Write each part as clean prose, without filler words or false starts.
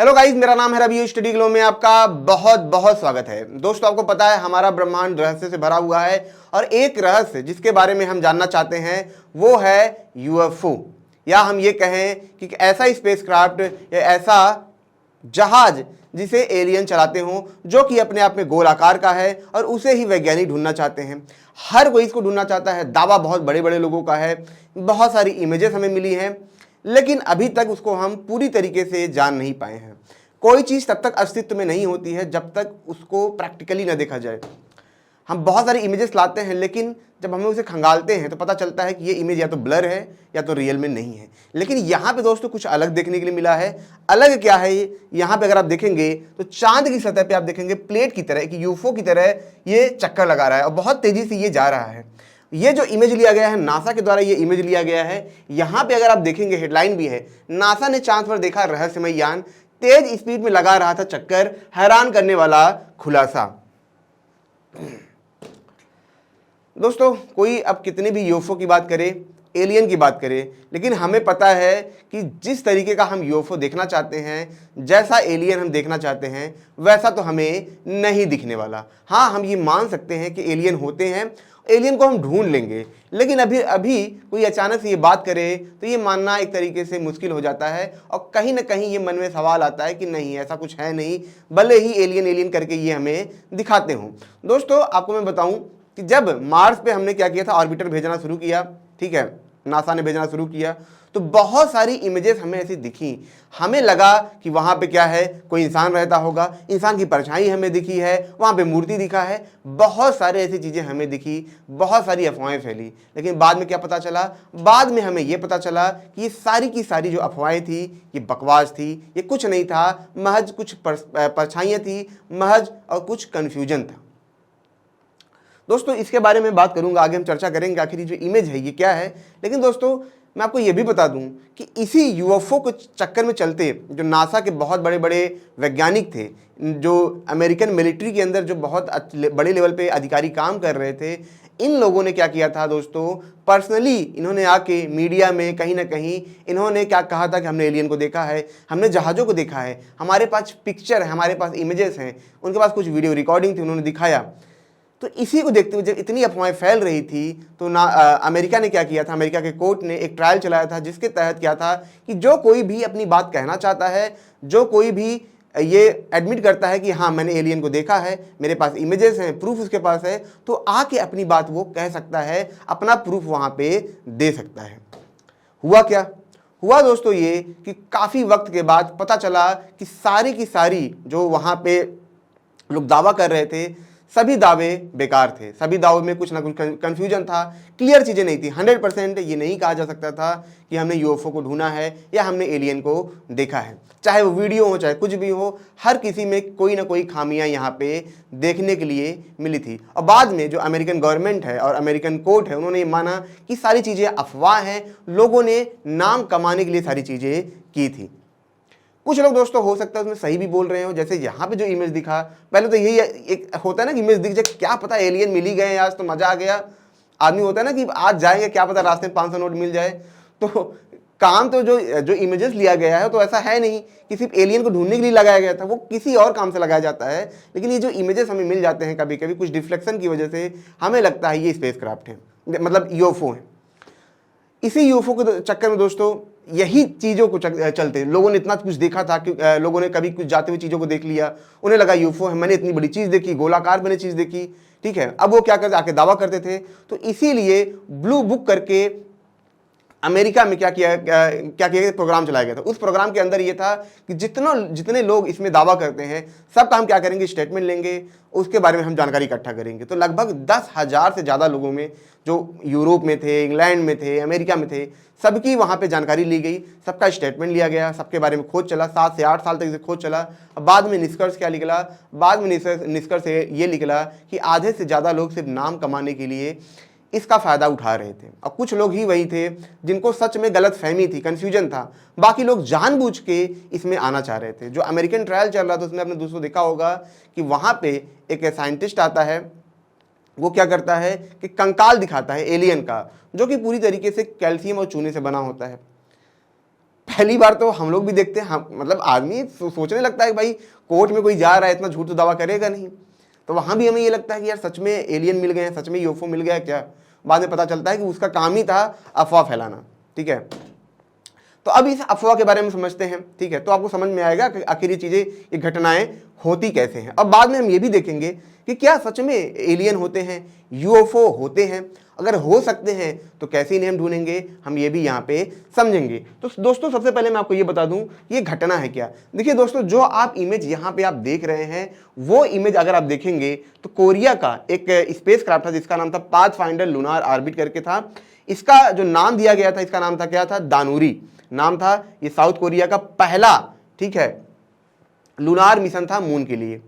Hello guys, मेरा नाम है रवि। स्टडी ग्लो में आपका बहुत बहुत स्वागत है। दोस्तों, आपको पता है हमारा ब्रह्मांड रहस्य से भरा हुआ है और एक रहस्य जिसके बारे में हम जानना चाहते हैं वो है यूएफओ, या हम ये कहें कि ऐसा स्पेसक्राफ्ट या ऐसा जहाज जिसे एलियन चलाते हों, जो कि अपने आप में गोल आकार का है और उसे ही वैज्ञानिक ढूंढना चाहते हैं। हर कोई इसको ढूंढना चाहता है। दावा बहुत बड़े बड़े लोगों का है, बहुत सारी इमेजेस हमें मिली हैं, लेकिन अभी तक उसको हम पूरी तरीके से जान नहीं पाए हैं। कोई चीज़ तब तक अस्तित्व में नहीं होती है जब तक उसको प्रैक्टिकली ना देखा जाए। हम बहुत सारी इमेजेस लाते हैं, लेकिन जब हमें उसे खंगालते हैं तो पता चलता है कि ये इमेज या तो ब्लर है या तो रियल में नहीं है। लेकिन यहाँ पे दोस्तों कुछ अलग देखने के लिए मिला है। अलग क्या है ये? यहाँ पे अगर आप देखेंगे तो चांद की सतह पे आप देखेंगे प्लेट की तरह, एक यूएफओ की तरह ये चक्कर लगा रहा है और बहुत तेजी से ये जा रहा है। ये जो इमेज लिया गया है नासा के द्वारा, ये इमेज लिया गया है। यहाँ पे अगर आप देखेंगे हेडलाइन भी है, नासा ने चांद पर देखा रहस्यमय यान, तेज स्पीड में लगा रहा था चक्कर, हैरान करने वाला खुलासा। दोस्तों, कोई अब कितने भी यूएफओ की बात करे, एलियन की बात करे, लेकिन हमें पता है कि जिस तरीके का हम यूएफओ देखना चाहते हैं, जैसा एलियन हम देखना चाहते हैं, वैसा तो हमें नहीं दिखने वाला। हाँ, हम ये मान सकते हैं कि एलियन होते हैं, एलियन को हम ढूंढ लेंगे, लेकिन अभी कोई अचानक से ये बात करे तो ये मानना एक तरीके से मुश्किल हो जाता है और कहीं ना कहीं ये मन में सवाल आता है कि नहीं, ऐसा कुछ है नहीं, भले ही एलियन एलियन करके ये हमें दिखाते हों। दोस्तों, आपको मैं बताऊं कि जब मार्स पे हमने क्या किया था, ऑर्बिटर भेजना शुरू किया, ठीक है, नासा ने भेजना शुरू किया, तो बहुत सारी इमेजेस हमें ऐसी दिखी। हमें लगा कि वहाँ पे क्या है, कोई इंसान रहता होगा, इंसान की परछाई हमें दिखी है, वहाँ पे मूर्ति दिखा है, बहुत सारे ऐसी चीज़ें हमें दिखी, बहुत सारी अफवाहें फैली। लेकिन बाद में क्या पता चला? बाद में हमें ये पता चला कि ये सारी की सारी जो अफवाहें थी ये बकवास थी, ये कुछ नहीं था, महज कुछ परछाइयाँ थी, महज और कुछ कन्फ्यूजन था। दोस्तों, इसके बारे में बात करूंगा, आगे हम चर्चा करेंगे आखिर ये जो इमेज है ये क्या है। लेकिन दोस्तों, मैं आपको ये भी बता दूं कि इसी यूएफओ के चक्कर में चलते जो नासा के बहुत बड़े बड़े वैज्ञानिक थे, जो अमेरिकन मिलिट्री के अंदर जो बहुत बड़े लेवल पे अधिकारी काम कर रहे थे, इन लोगों ने क्या किया था दोस्तों, पर्सनली इन्होंने आके मीडिया में कहीं ना कहीं इन्होंने क्या कहा था कि हमने एलियन को देखा है, हमने जहाज़ों को देखा है, हमारे पास पिक्चर है, हमारे पास इमेजेस हैं, उनके पास कुछ वीडियो रिकॉर्डिंग थी, उन्होंने दिखाया। तो इसी को देखते हुए जब इतनी अफवाहें फैल रही थी तो अमेरिका ने क्या किया था, अमेरिका के कोर्ट ने एक ट्रायल चलाया था, जिसके तहत क्या था कि जो कोई भी अपनी बात कहना चाहता है, जो कोई भी ये एडमिट करता है कि हाँ मैंने एलियन को देखा है, मेरे पास इमेजेस हैं, प्रूफ उसके पास है, तो आके अपनी बात वो कह सकता है, अपना प्रूफ वहाँ पे दे सकता है। हुआ क्या? हुआ दोस्तों ये कि काफ़ी वक्त के बाद पता चला कि सारी की सारी जो वहाँ पे लोग दावा कर रहे थे, सभी दावे बेकार थे। सभी दावों में कुछ ना कुछ कंफ्यूजन था, क्लियर चीज़ें नहीं थी। 100% ये नहीं कहा जा सकता था कि हमने यूएफओ को ढूंढा है या हमने एलियन को देखा है। चाहे वो वीडियो हो, चाहे कुछ भी हो, हर किसी में कोई ना कोई खामियां यहाँ पे देखने के लिए मिली थी। और बाद में जो अमेरिकन गवर्नमेंट है और अमेरिकन कोर्ट है, उन्होंने ये माना कि सारी चीज़ें अफवाह हैं, लोगों ने नाम कमाने के लिए सारी चीज़ें की थी। कुछ लोग दोस्तों हो सकता है उसमें सही भी बोल रहे हो, जैसे यहाँ पे जो इमेज दिखा, पहले तो यही एक होता है ना कि इमेज दिख जाए, क्या पता एलियन मिल ही गए आज तो मजा आ गया। आदमी होता है ना कि आज जाएंगे, क्या पता रास्ते में 500 नोट मिल जाए। तो काम तो जो इमेजेस लिया गया है तो ऐसा है नहीं कि सिर्फ एलियन को ढूंढने के लिए लगाया गया था, वो किसी और काम से लगाया जाता है। लेकिन ये जो इमेजेस हमें मिल जाते हैं कभी कभी कुछ डिफ्लेक्शन की वजह से, हमें लगता है ये स्पेसक्राफ्ट है, मतलब यूएफओ है। इसी यूएफओ के चक्कर में दोस्तों यही चीज़ों को चलते लोगों ने इतना कुछ देखा था कि लोगों ने कभी कुछ जाते हुए चीज़ों को देख लिया, उन्हें लगा यूएफओ है, मैंने इतनी बड़ी चीज़ देखी, गोलाकार मैंने चीज़ देखी, ठीक है। अब वो क्या करते, आके दावा करते थे। तो इसीलिए ब्लू बुक करके अमेरिका में क्या किया प्रोग्राम चलाया गया था। उस प्रोग्राम के अंदर ये था कि जितने लोग इसमें दावा करते हैं, सबका हम क्या करेंगे, स्टेटमेंट लेंगे, उसके बारे में हम जानकारी इकट्ठा करेंगे। तो लगभग 10,000 से ज़्यादा लोगों में, जो यूरोप में थे, इंग्लैंड में थे, अमेरिका में थे, सबकी वहाँ पे जानकारी ली गई, सबका स्टेटमेंट लिया गया, सबके बारे में खोज चला, 7 से 8 साल तक से खोज चला। बाद में निष्कर्ष क्या निकला? बाद में निष्कर्ष ये निकला कि आधे से ज़्यादा लोग सिर्फ नाम कमाने के लिए इसका फ़ायदा उठा रहे थे, और कुछ लोग ही वही थे जिनको सच में गलत फहमी थी, कन्फ्यूजन था। बाकी लोग जानबूझ के इसमें आना चाह रहे थे। जो अमेरिकन ट्रायल चल रहा था उसमें आपने दोस्तों देखा होगा कि वहाँ पे एक साइंटिस्ट आता है, वो क्या करता है कि कंकाल दिखाता है एलियन का, जो कि पूरी तरीके से कैल्शियम और चूने से बना होता है। पहली बार तो हम लोग भी देखते हैं, हम मतलब आदमी सोचने लगता है कि भाई कोर्ट में कोई जा रहा है, इतना झूठ तो दावा करेगा नहीं। तो वहाँ भी हमें ये लगता है कि यार सच में एलियन मिल गए हैं, सच में यूएफओ मिल गया क्या। बाद में पता चलता है कि उसका काम ही था अफवाह फैलाना। ठीक है, तो अब इस अफवाह के बारे में समझते हैं। ठीक है, तो आपको समझ में आएगा कि आखिर ये चीज़ें, ये घटनाएं होती कैसे हैं। अब बाद में हम ये भी देखेंगे कि क्या सच में एलियन होते हैं, यूएफओ होते हैं, अगर हो सकते हैं तो कैसे इन्हें हम ढूंढेंगे, हम ये भी यहाँ पे समझेंगे। तो दोस्तों सबसे पहले मैं आपको ये बता दूं ये घटना है क्या। देखिए दोस्तों, जो आप इमेज यहाँ पे आप देख रहे हैं, वो इमेज अगर आप देखेंगे तो कोरिया का एक स्पेस क्राफ्ट था जिसका नाम था पाथफाइंडर लूनार ऑर्बिट करके था। इसका जो नाम दिया गया था, इसका नाम था क्या था, दानूरी नाम था। ये साउथ कोरिया का पहला, ठीक है, लूनार मिशन था मून के लिए।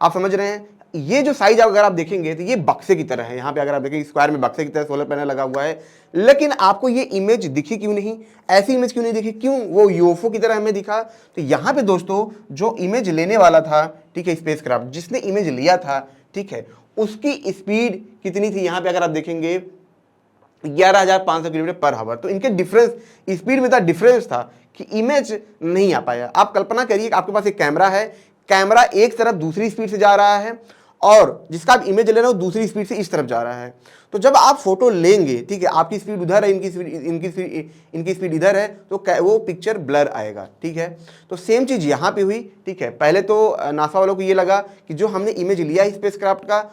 आप समझ रहे हैं, ये जो साइज अगर आप देखेंगे तो ये बक्से की तरह है। यहाँ पे अगर आप देखेंगे स्क्वायर में बक्से की तरह सोलर पैनल लगा हुआ है, लेकिन आपको ये इमेज दिखी क्यों नहीं, ऐसी इमेज क्यों नहीं दिखी, क्यों वो यूएफओ की तरह हमें दिखा। तो यहाँ पे दोस्तों जो इमेज लेने वाला था, ठीक है, स्पेसक्राफ्ट जिसने इमेज लिया था, ठीक है, उसकी स्पीड कितनी थी, यहाँ पे अगर आप देखेंगे 11,500 किलोमीटर पर आवर। तो इनके डिफरेंस स्पीड में था, डिफरेंस था कि इमेज नहीं आ पाया। आप कल्पना करिए आपके पास एक कैमरा है, कैमरा एक तरफ दूसरी स्पीड से जा रहा है और जिसका आप इमेज ले रहे हो दूसरी स्पीड से इस तरफ जा रहा है। तो जब आप फोटो लेंगे, ठीक है, आपकी स्पीड उधर है, इनकी स्पीड इधर है, तो वो पिक्चर ब्लर आएगा। ठीक है, तो सेम चीज यहाँ पे हुई। ठीक है, पहले तो नासा वालों को ये लगा कि जो हमने इमेज लिया है स्पेसक्राफ्ट का,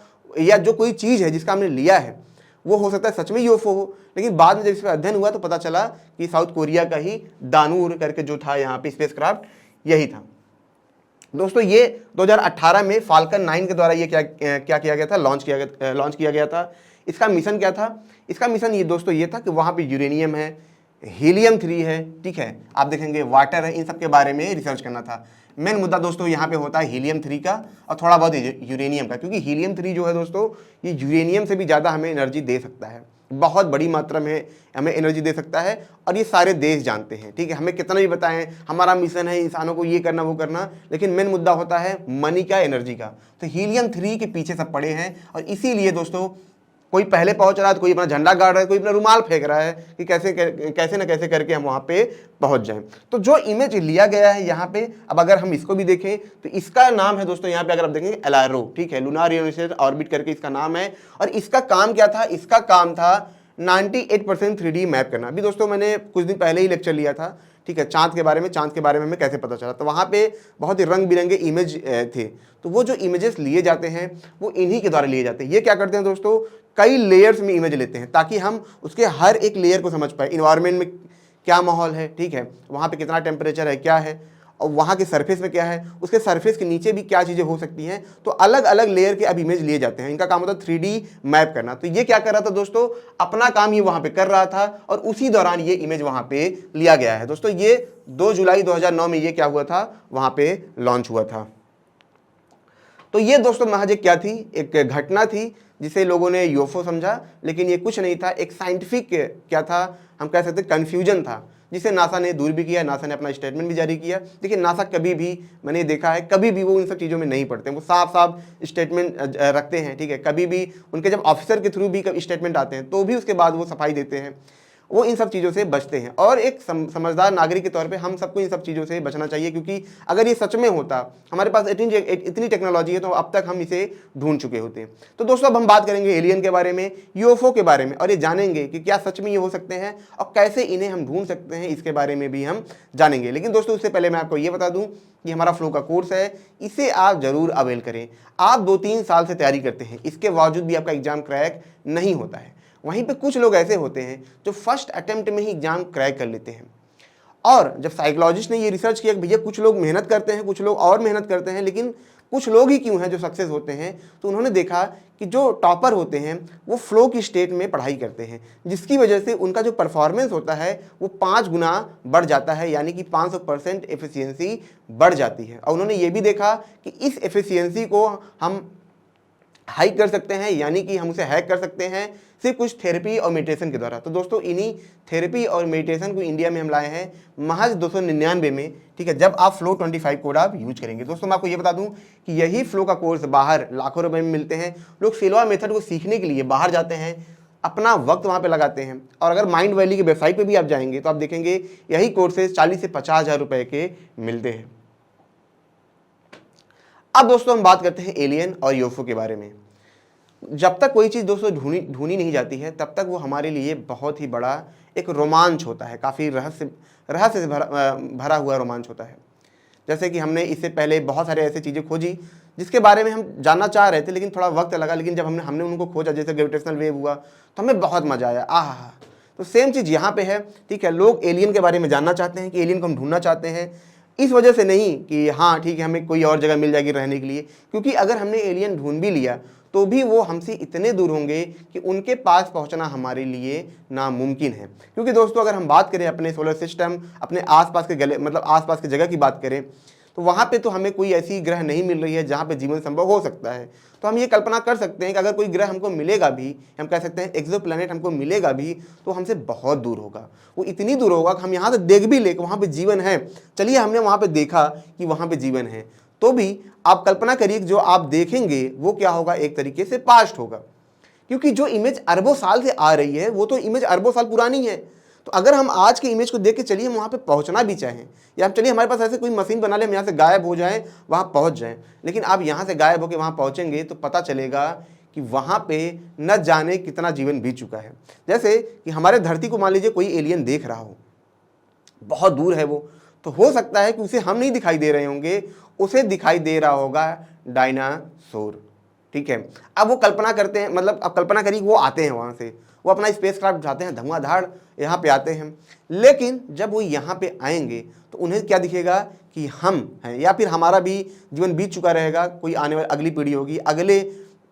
या जो कोई चीज है जिसका हमने लिया है, वो हो सकता है सच में यूएफओ हो। लेकिन बाद में जब इस पर अध्ययन हुआ तो पता चला कि साउथ कोरिया का ही दानूर करके जो था यहाँ पे स्पेसक्राफ्ट, यही था। दोस्तों ये 2018 में फाल्कन 9 के द्वारा ये क्या किया गया था, लॉन्च किया गया था। इसका मिशन क्या था, इसका मिशन ये दोस्तों ये था कि वहाँ पे यूरेनियम है, हीलियम 3 है, ठीक है, आप देखेंगे वाटर है, इन सब के बारे में रिसर्च करना था। मेन मुद्दा दोस्तों यहाँ पे होता है हीलियम 3 का और थोड़ा बहुत यूरेनियम का, क्योंकि हीलियम 3 जो है दोस्तों ये यूरेनियम से भी ज़्यादा हमें एनर्जी दे सकता है, बहुत बड़ी मात्रा में हमें एनर्जी दे सकता है। और ये सारे देश जानते हैं। ठीक है, हमें कितना भी बताएं हमारा मिशन है इंसानों को ये करना वो करना, लेकिन मेन मुद्दा होता है मनी का, एनर्जी का। तो हीलियम 3 के पीछे सब पड़े हैं और इसीलिए दोस्तों कोई पहले पहुंच रहा है तो कोई अपना झंडा गाड़ रहा है, कोई अपना रुमाल फेंक रहा है कि कैसे ना कैसे करके हम वहां पे पहुंच जाएं। तो जो इमेज लिया गया है यहाँ पे, अब अगर हम इसको भी देखें तो इसका नाम है दोस्तों, यहाँ पे अगर आप देखेंगे एलारो, ठीक है, लूनार यूनिवर्सिटी ऑर्बिट करके इसका नाम है। और इसका काम क्या था, इसका काम था 98% 3D मैप करना। अभी दोस्तों मैंने कुछ दिन पहले ही लेक्चर लिया था, ठीक है, चांद के बारे में हमें कैसे पता चला। तो वहाँ पे बहुत ही रंग बिरंगे इमेज थे। तो वो जो इमेजेस लिए जाते हैं वो इन्हीं के द्वारा लिए जाते हैं। ये क्या करते हैं दोस्तों, कई लेयर्स में इमेज लेते हैं ताकि हम उसके हर एक लेयर को समझ पाए। इन्वायरमेंट में क्या माहौल है, ठीक है, वहाँ पे कितना टेम्परेचर है, क्या है, और वहाँ के सरफेस में क्या है, उसके सरफेस के नीचे भी क्या चीज़ें हो सकती हैं। तो अलग अलग लेयर के अब इमेज लिए जाते हैं। इनका काम होता है 3D मैप करना। तो ये क्या कर रहा था दोस्तों, अपना काम ये वहाँ पे कर रहा था और उसी दौरान ये इमेज वहाँ पे लिया गया है। दोस्तों ये 2 जुलाई 2009 में ये क्या हुआ था, वहाँ पे लॉन्च हुआ था। तो ये दोस्तों महज एक क्या थी, एक घटना थी जिसे लोगों ने यूएफओ समझा, लेकिन ये कुछ नहीं था, एक साइंटिफिक क्या था, हम कह सकते कंफ्यूजन था, जिसे नासा ने दूर भी किया। नासा ने अपना स्टेटमेंट भी जारी किया। देखिए नासा कभी भी, मैंने देखा है, कभी भी वो इन सब चीज़ों में नहीं पड़ते, वो साफ साफ स्टेटमेंट रखते हैं। ठीक है, कभी भी उनके जब ऑफिसर के थ्रू भी स्टेटमेंट आते हैं तो भी उसके बाद वो सफाई देते हैं, वो इन सब चीज़ों से बचते हैं। और एक समझदार नागरिक के तौर पे हम सबको इन सब चीज़ों से बचना चाहिए, क्योंकि अगर ये सच में होता, हमारे पास इतनी टेक्नोलॉजी है तो अब तक हम इसे ढूंढ चुके होते हैं। तो दोस्तों अब हम बात करेंगे एलियन के बारे में, यूएफओ के बारे में, और ये जानेंगे कि क्या सच में ये हो सकते हैं और कैसे इन्हें हम ढूंढ सकते हैं, इसके बारे में भी हम जानेंगे। लेकिन दोस्तों उससे पहले मैं आपको ये बता दूँ कि हमारा फ्लो का कोर्स है, इसे आप ज़रूर अवेल करें। आप 2-3 साल से तैयारी करते हैं, इसके बावजूद भी आपका एग्जाम क्रैक नहीं होता है। वहीं पे कुछ लोग ऐसे होते हैं जो फर्स्ट अटेम्प्ट में ही एग्जाम क्रैक कर लेते हैं। और जब साइकोलॉजिस्ट ने ये रिसर्च किया कि भैया कुछ लोग मेहनत करते हैं, कुछ लोग और मेहनत करते हैं, लेकिन कुछ लोग ही क्यों हैं जो सक्सेस होते हैं, तो उन्होंने देखा कि जो टॉपर होते हैं वो फ्लो की स्टेट में पढ़ाई करते हैं, जिसकी वजह से उनका जो परफॉर्मेंस होता है वो 5 गुना बढ़ जाता है, यानी कि 500% एफिशिएंसी बढ़ जाती है। और उन्होंने ये भी देखा कि इस एफिशिएंसी को हम हाइक कर सकते हैं, यानी कि हम उसे हैक कर सकते हैं सिर्फ कुछ थेरेपी और मेडिटेशन के द्वारा। तो दोस्तों इन्हीं थेरेपी और मेडिटेशन को इंडिया में हम लाए हैं महज 299 में, ठीक है, जब आप फ्लो 25 कोड आप यूज करेंगे। दोस्तों मैं आपको ये बता दूं कि यही फ्लो का कोर्स बाहर लाखों रुपए में मिलते हैं। लोग सिल्वा मेथड को सीखने के लिए बाहर जाते हैं, अपना वक्त वहाँ पे लगाते हैं। और अगर माइंड वैली की वेबसाइट पे भी आप जाएंगे तो आप देखेंगे यही कोर्सेज 40 से 50,000 रुपए के मिलते हैं। अब दोस्तों हम बात करते हैं एलियन और यूएफओ के बारे में। जब तक कोई चीज़ दोस्तों ढूंढी नहीं जाती है तब तक वो हमारे लिए बहुत ही बड़ा एक रोमांच होता है, काफ़ी रहस्य से भरा हुआ रोमांच होता है। जैसे कि हमने इससे पहले बहुत सारे ऐसी चीज़ें खोजी जिसके बारे में हम जानना चाह रहे थे लेकिन थोड़ा वक्त लगा, लेकिन जब हमने उनको खोजा, जैसे ग्रेविटेशनल वेव हुआ, तो हमें बहुत मजा आया। आहा। तो सेम चीज़ यहाँ पे है, ठीक है। लोग एलियन के बारे में जानना चाहते हैं कि एलियन को हम ढूंढना चाहते हैं, इस वजह से नहीं कि हाँ ठीक है हमें कोई और जगह मिल जाएगी रहने के लिए, क्योंकि अगर हमने एलियन ढूंढ भी लिया तो भी वो हमसे इतने दूर होंगे कि उनके पास पहुंचना हमारे लिए नामुमकिन है। क्योंकि दोस्तों अगर हम बात करें अपने सोलर सिस्टम, अपने आसपास के मतलब आसपास की जगह की बात करें, तो वहाँ पे तो हमें कोई ऐसी ग्रह नहीं मिल रही है जहाँ पे जीवन संभव हो सकता है। तो हम ये कल्पना कर सकते हैं कि अगर कोई ग्रह हमको मिलेगा भी, हम कह सकते हैं एक्सो प्लैनेट हमको मिलेगा भी, तो हमसे बहुत दूर होगा। वो इतनी दूर होगा कि हम यहाँ से देख भी ले कि वहाँ पे जीवन है, चलिए हमने वहाँ पे देखा कि वहाँ पे जीवन है, तो भी आप कल्पना करिए जो आप देखेंगे वो क्या होगा, एक तरीके से पास्ट होगा। क्योंकि जो इमेज अरबों साल से आ रही है वो तो इमेज अरबों साल पुरानी है। तो अगर हम आज के इमेज को देख के चलिए हम वहाँ पे पहुँचना भी चाहें, या हम चलिए हमारे पास ऐसे कोई मशीन बना ले, हम यहाँ से गायब हो जाएं, वहाँ पहुँच जाएं, लेकिन आप यहाँ से गायब होकर वहाँ पहुँचेंगे तो पता चलेगा कि वहाँ पे न जाने कितना जीवन बीत चुका है। जैसे कि हमारे धरती को मान लीजिए कोई एलियन देख रहा हो, बहुत दूर है वो, तो हो सकता है कि उसे हम नहीं दिखाई दे रहे होंगे, उसे दिखाई दे रहा होगा डायनासोर, ठीक है। अब वो कल्पना करते हैं, मतलब अब कल्पना करिए वो आते हैं वहाँ से, वो अपना स्पेसक्राफ्ट उठाते हैं, धुआंधार यहाँ पे आते हैं, लेकिन जब वो यहाँ पे आएंगे तो उन्हें क्या दिखेगा कि हम हैं, या फिर हमारा भी जीवन बीत चुका रहेगा, कोई आने वाली अगली पीढ़ी होगी, अगले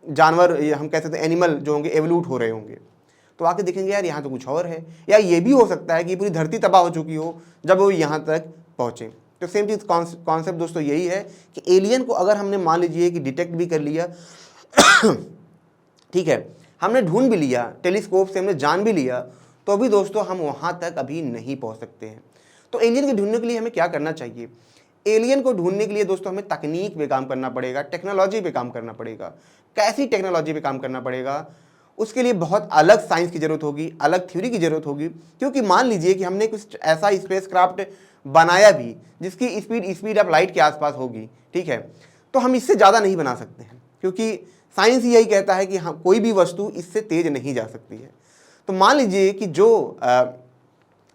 जानवर हम कह सकते हैं एनिमल जो होंगे एवोल्यूट हो रहे होंगे, तो आके देखेंगे यार यहाँ तो कुछ और है। या ये भी हो सकता है कि पूरी धरती तबाह हो चुकी हो जब वो यहाँ तक पहुँचे। तो सेम चीज़ कॉन्सेप्ट दोस्तों यही है कि एलियन को अगर हमने मान लीजिए कि डिटेक्ट भी कर लिया ठीक है, हमने ढूंढ भी लिया, टेलीस्कोप से हमने जान भी लिया, तो भी दोस्तों हम वहाँ तक अभी नहीं पहुँच सकते हैं। तो एलियन को ढूंढने के लिए हमें क्या करना चाहिए? एलियन को ढूंढने के लिए दोस्तों हमें तकनीक पे काम करना पड़ेगा, टेक्नोलॉजी पे काम करना पड़ेगा। कैसी टेक्नोलॉजी पे काम करना पड़ेगा? उसके लिए बहुत अलग साइंस की ज़रूरत होगी, अलग थ्योरी की ज़रूरत होगी। क्योंकि मान लीजिए कि हमने कुछ ऐसा स्पेसक्राफ्ट बनाया भी जिसकी स्पीड ऑफ लाइट के आसपास होगी, ठीक है, तो हम इससे ज़्यादा नहीं बना सकते हैं, क्योंकि साइंस यही कहता है कि हाँ कोई भी वस्तु इससे तेज नहीं जा सकती है। तो मान लीजिए कि जो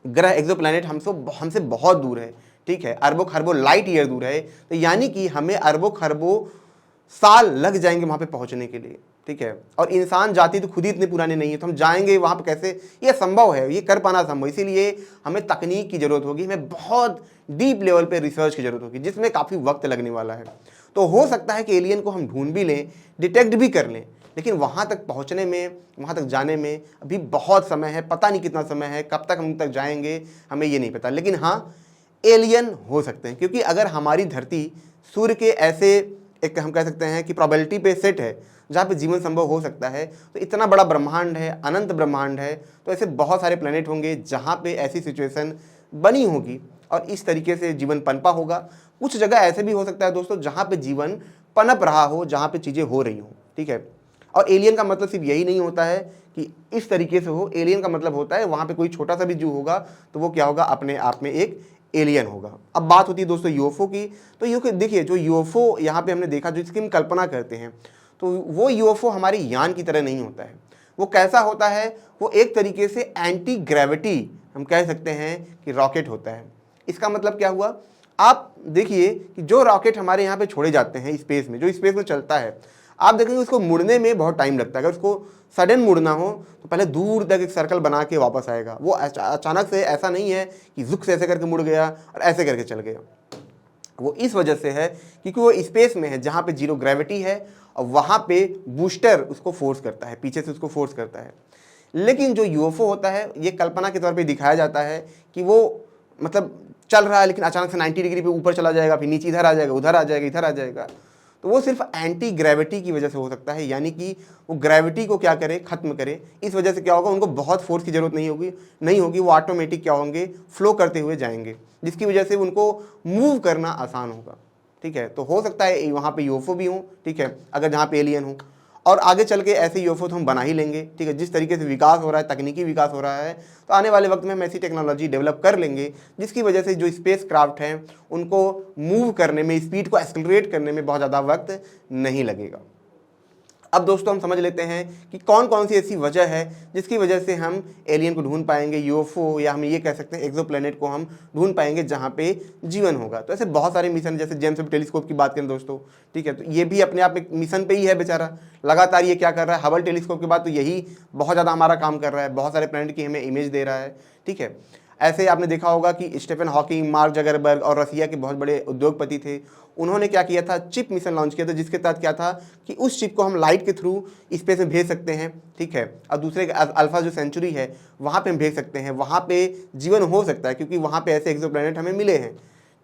ग्रह एक्सोप्लैनेट हमसे बहुत दूर है, ठीक है, अरबों खरबों लाइट ईयर दूर है, तो यानी कि हमें अरबों खरबों साल लग जाएंगे वहाँ पे पहुँचने के लिए, ठीक है। और इंसान जाति तो खुद ही इतने पुराने नहीं है, तो हम जाएंगे वहाँ पे कैसे? ये संभव है, ये कर पाना संभव। इसीलिए हमें तकनीक की ज़रूरत होगी, हमें बहुत डीप लेवल पे रिसर्च की ज़रूरत होगी, जिसमें काफ़ी वक्त लगने वाला है। तो हो सकता है कि एलियन को हम ढूंढ भी लें, डिटेक्ट भी कर लें, लेकिन वहाँ तक पहुँचने में, वहाँ तक जाने में अभी बहुत समय है, पता नहीं कितना समय है, कब तक हम तक जाएंगे हमें ये नहीं पता। लेकिन हाँ, एलियन हो सकते हैं, क्योंकि अगर हमारी धरती सूर्य के ऐसे एक हम कह सकते हैं कि प्रोबेबिलिटी पे सेट है जहाँ पे जीवन संभव हो सकता है, तो इतना बड़ा ब्रह्मांड है, अनंत ब्रह्मांड है, तो ऐसे बहुत सारे प्लेनेट होंगे जहाँ पे ऐसी सिचुएशन बनी होगी और इस तरीके से जीवन पनपा होगा। कुछ जगह ऐसे भी हो सकता है दोस्तों जहाँ पे जीवन पनप रहा हो, जहाँ पे चीज़ें हो रही हों, ठीक है। और एलियन का मतलब सिर्फ यही नहीं होता है कि इस तरीके से हो, एलियन का मतलब होता है वहाँ पे कोई छोटा सा भी जीव होगा तो वो क्या होगा, अपने आप में एक एलियन होगा। अब बात होती है दोस्तों यूएफओ की। तो ये देखिए जो यूएफओ यहाँ पे हमने देखा, जो इसकी हम कल्पना करते हैं, तो वो यूएफओ हमारे यान की तरह नहीं होता है। वो कैसा होता है? वो एक तरीके से एंटी ग्रेविटी हम कह सकते हैं कि रॉकेट होता है। इसका मतलब क्या हुआ? आप देखिए कि जो रॉकेट हमारे यहाँ पे छोड़े जाते हैं स्पेस में, जो स्पेस में चलता है, आप देखेंगे उसको मुड़ने में बहुत टाइम लगता है। अगर उसको सडन मुड़ना हो तो पहले दूर तक एक सर्कल बना के वापस आएगा। वो अचानक से ऐसा नहीं है कि जुक से ऐसे करके मुड़ गया और ऐसे करके चल गया। वो इस वजह से है क्योंकि वो स्पेस में है जहाँ पे जीरो ग्रेविटी है और वहाँ पे बूस्टर उसको फोर्स करता है, पीछे से उसको फोर्स करता है। लेकिन जो यूएफओ होता है, ये कल्पना के तौर पे दिखाया जाता है कि वो मतलब चल रहा है लेकिन अचानक से 90 डिग्री पे ऊपर चला जाएगा, फिर नीचे इधर आ जाएगा, उधर आ जाएगा, इधर आ जाएगा। तो वो सिर्फ एंटी ग्रेविटी की वजह से हो सकता है, यानी कि वो ग्रेविटी को क्या करे, खत्म करे। इस वजह से क्या होगा, उनको बहुत फोर्स की जरूरत नहीं होगी, वो ऑटोमेटिक क्या होंगे, फ्लो करते हुए जाएंगे, जिसकी वजह से उनको मूव करना आसान होगा, ठीक है। तो हो सकता है वहाँ पे यूएफओ भी हो, ठीक है, अगर जहाँ पे एलियन हो। और आगे चल के ऐसे यूएफओ तो हम बना ही लेंगे, ठीक है। जिस तरीके से विकास हो रहा है, तकनीकी विकास हो रहा है, तो आने वाले वक्त में हम ऐसी टेक्नोलॉजी डेवलप कर लेंगे जिसकी वजह से जो स्पेस क्राफ्ट हैं उनको मूव करने में, स्पीड को एक्सेलरेट करने में बहुत ज़्यादा वक्त नहीं लगेगा। अब दोस्तों हम समझ लेते हैं कि कौन कौन सी ऐसी वजह है जिसकी वजह से हम एलियन को ढूंढ पाएंगे, यूएफओ या हम ये कह सकते हैं एक्सोप्लैनेट को हम ढूंढ पाएंगे जहाँ पे जीवन होगा। तो ऐसे बहुत सारे मिशन, जैसे जेम्स वेब टेलीस्कोप की बात करें दोस्तों, ठीक है, तो ये भी अपने आप में मिशन पे ही है बेचारा। लगातार ये क्या कर रहा है, हबल टेलीस्कोप के बाद तो यही बहुत ज़्यादा हमारा काम कर रहा है, बहुत सारे प्लैनेट की हमें इमेज दे रहा है, ठीक है। ऐसे आपने देखा होगा कि स्टीफन हॉकिंग, मार्क जगरबर्ग और रसिया के बहुत बड़े उद्योगपति थे, उन्होंने क्या किया था, चिप मिशन लॉन्च किया था, जिसके तहत क्या था कि उस चिप को हम लाइट के थ्रू स्पेस में भेज सकते हैं, ठीक है। और दूसरे अल्फा जो सेंचुरी है वहाँ पे हम भेज सकते हैं, वहाँ पे जीवन हो सकता है क्योंकि वहाँ पे ऐसे एक्सोप्लैनेट हमें मिले हैं,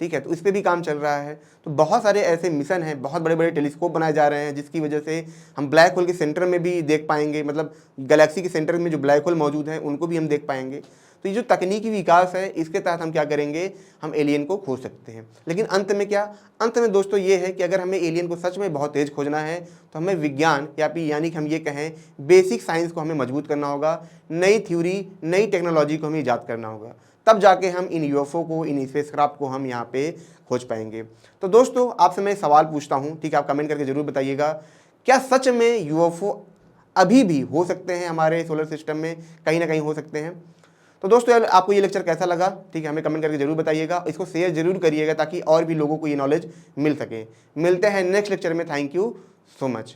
ठीक है। तो इस पर भी काम चल रहा है। तो बहुत सारे ऐसे मिशन हैं, बहुत बड़े बड़े टेलीस्कोप बनाए जा रहे हैं जिसकी वजह से हम ब्लैक होल के सेंटर में भी देख पाएंगे, मतलब गैलेक्सी के सेंटर में जो ब्लैक होल मौजूद हैं उनको भी हम देख पाएंगे। तो ये जो तकनीकी विकास है इसके तहत हम क्या करेंगे, हम एलियन को खोज सकते हैं। लेकिन अंत में क्या, अंत में दोस्तों ये है कि अगर हमें एलियन को सच में बहुत तेज खोजना है तो हमें विज्ञान या फिर यानी कि हम ये कहें बेसिक साइंस को हमें मजबूत करना होगा, नई थ्योरी, नई टेक्नोलॉजी को हमें ईजाद करना होगा, तब जाके हम इन यूएफओ को, इन स्पेसक्राफ्ट को हम यहाँ पे खोज पाएंगे। तो दोस्तों आपसे मैं सवाल पूछता हूँ, ठीक है, आप कमेंट करके जरूर बताइएगा, क्या सच में यूएफओ अभी भी हो सकते हैं हमारे सोलर सिस्टम में, कहीं ना कहीं हो सकते हैं? तो दोस्तों यार आपको ये लेक्चर कैसा लगा, ठीक है, हमें कमेंट करके जरूर बताइएगा, इसको शेयर जरूर करिएगा ताकि और भी लोगों को ये नॉलेज मिल सके। मिलते हैं नेक्स्ट लेक्चर में। Thank you so much.